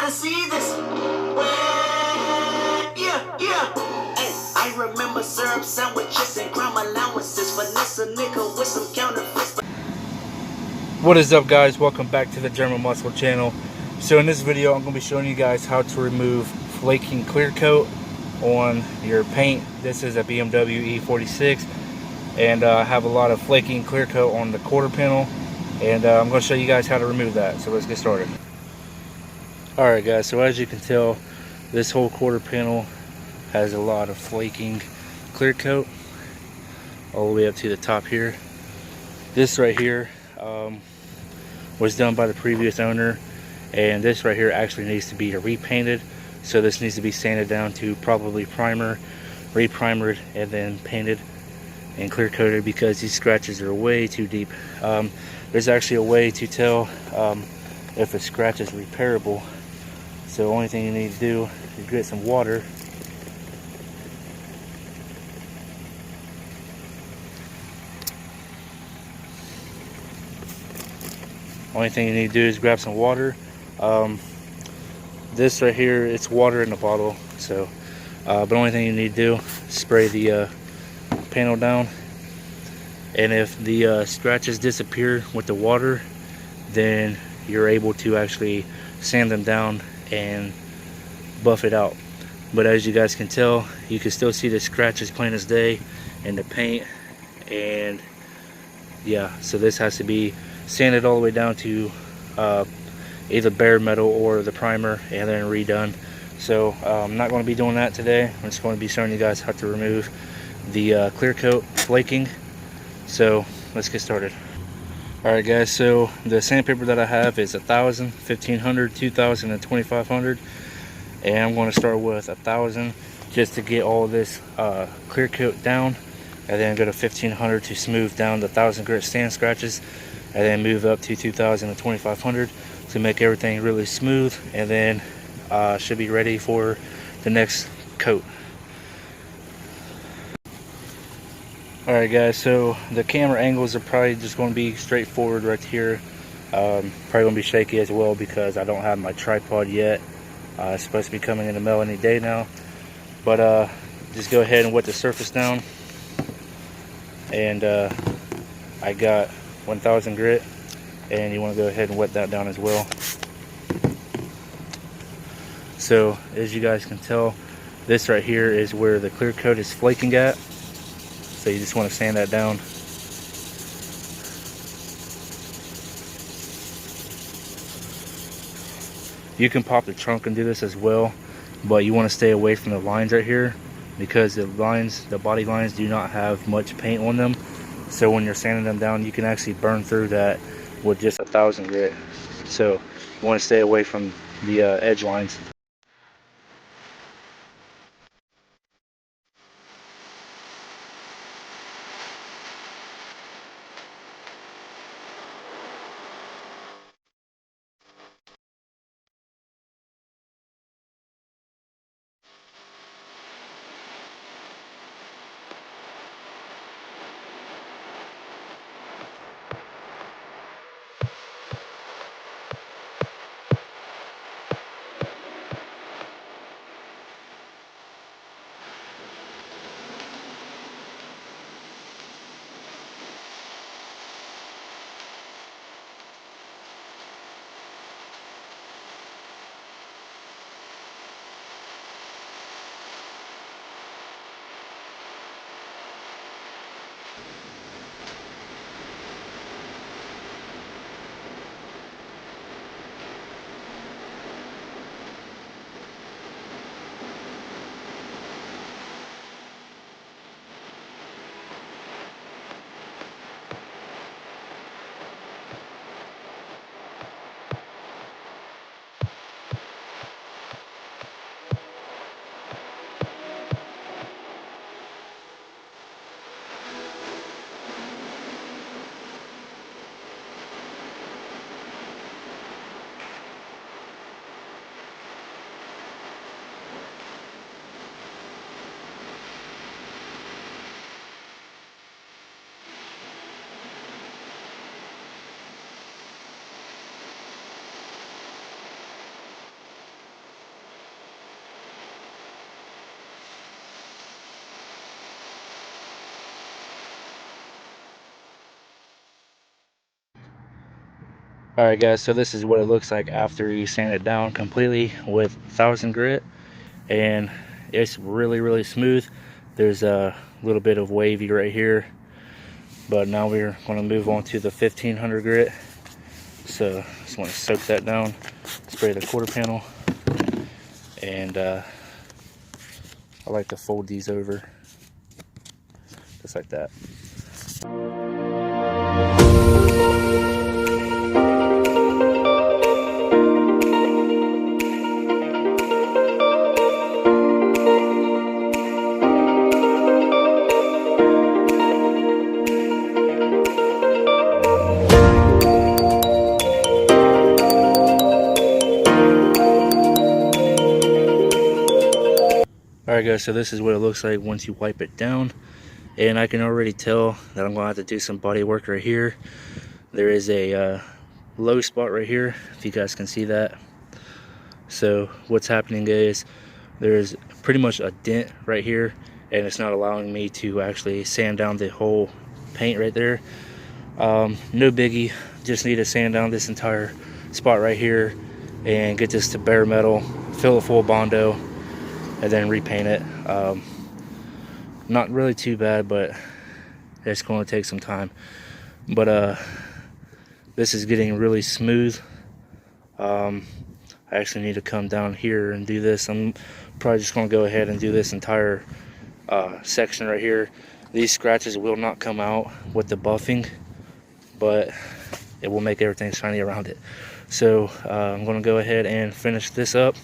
wanna see this. Yeah. Hey, I remember syrup sandwiches and crime allowances. Finesse a nigga with some counterfeits. What is up, guys? Welcome back to the German Muscle channel. So in this video I'm going to be showing you guys how to remove flaking clear coat on your paint. This is a BMW E46 and I have a lot of flaking clear coat on the quarter panel, and I'm going to show you guys how to remove that. So let's get started. Alright guys, so as you can tell, this whole quarter panel has a lot of flaking clear coat all the way up to the top here. This right here was done by the previous owner, and this right here actually needs to be repainted. So this needs to be sanded down to probably primer, re-primered, and then painted and clear coated because these scratches are way too deep. There's actually a way to tell if a scratch is repairable. So the only thing you need to do is get some water. Only thing you need to do is grab some water. This right here, it's water in the bottle. So, but the only thing you need to do is spray the panel down. And if the scratches disappear with the water, then you're able to actually sand them down and buff it out. But as you guys can tell, you can still see the scratches plain as day in the paint. And yeah, so this has to be sanded all the way down to either bare metal or the primer and then redone. So I'm not going to be doing that today. I'm just going to be showing you guys how to remove the clear coat flaking. So let's get started. Alright guys, so the sandpaper that I have is 1,000, 1,500, 2,000, and 2,500. And I'm going to start with 1,000 just to get all this clear coat down, and then go to 1,500 to smooth down the 1,000 grit sand scratches, and then move up to 2,000 and 2,500 to make everything really smooth, and then should be ready for the next coat. Alright guys, so the camera angles are probably just going to be straightforward right here. Probably going to be shaky as well because I don't have my tripod yet. It's supposed to be coming in the mail any day now. But just go ahead and wet the surface down. And I got 1,000 grit, and you want to go ahead and wet that down as well. So as you guys can tell, this right here is where the clear coat is flaking at. So you just want to sand that down. You can pop the trunk and do this as well, but you want to stay away from the lines right here because the body lines do not have much paint on them. So when you're sanding them down, you can actually burn through that with just 1,000 grit. So you want to stay away from the edge lines. Alright guys, so this is what it looks like after you sand it down completely with 1000 grit, and it's really smooth. There's a little bit of wavy right here, but now we're going to move on to the 1500 grit. So just want to soak that down, spray the quarter panel, and I like to fold these over just like that. Alright guys, so this is what it looks like once you wipe it down, and I can already tell that I'm going to have to do some body work right here. There is a low spot right here, if you guys can see that. So what's happening is there's pretty much a dent right here, and it's not allowing me to actually sand down the whole paint right there. No biggie, just need to sand down this entire spot right here and get this to bare metal, fill it full of Bondo, and then repaint it. Not really too bad, but it's going to take some time. But this is getting really smooth. I actually need to come down here and do this. I'm probably just going to go ahead and do this entire section right here. These scratches will not come out with the buffing, but it will make everything shiny around it. So I'm going to go ahead and finish this up.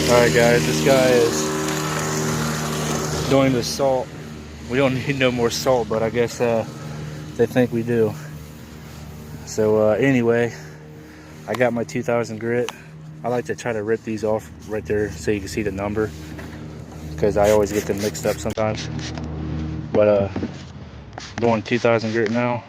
Alright guys, this guy is doing the salt. We don't need no more salt, but I guess they think we do. So anyway, I got my 2000 grit. I like to try to rip these off right there so you can see the number, because I always get them mixed up sometimes. But going 2000 grit now.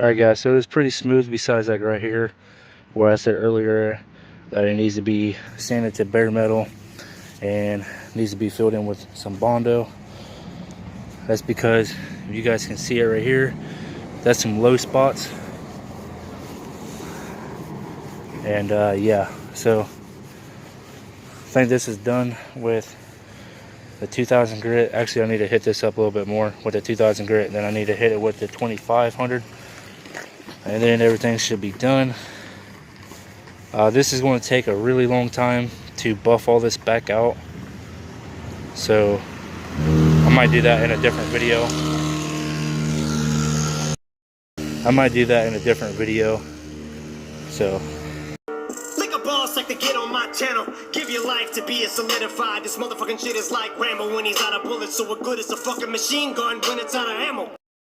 Alright guys, so it's pretty smooth besides like right here where I said earlier that it needs to be sanded to bare metal and needs to be filled in with some Bondo. That's because you guys can see it right here, that's some low spots. And yeah, so I think this is done with the 2000 grit. Actually, I need to hit this up a little bit more with the 2000 grit. Then I need to hit it with the 2500, and then everything should be done. This is going to take a really long time to buff all this back out, so I might do that in a different video. So Lick a boss like to get on my channel. Give your life to be a solidified. This motherfucking shit is like Rambo when he's out of bullets. So what good is a fucking machine gun when it's out of ammo?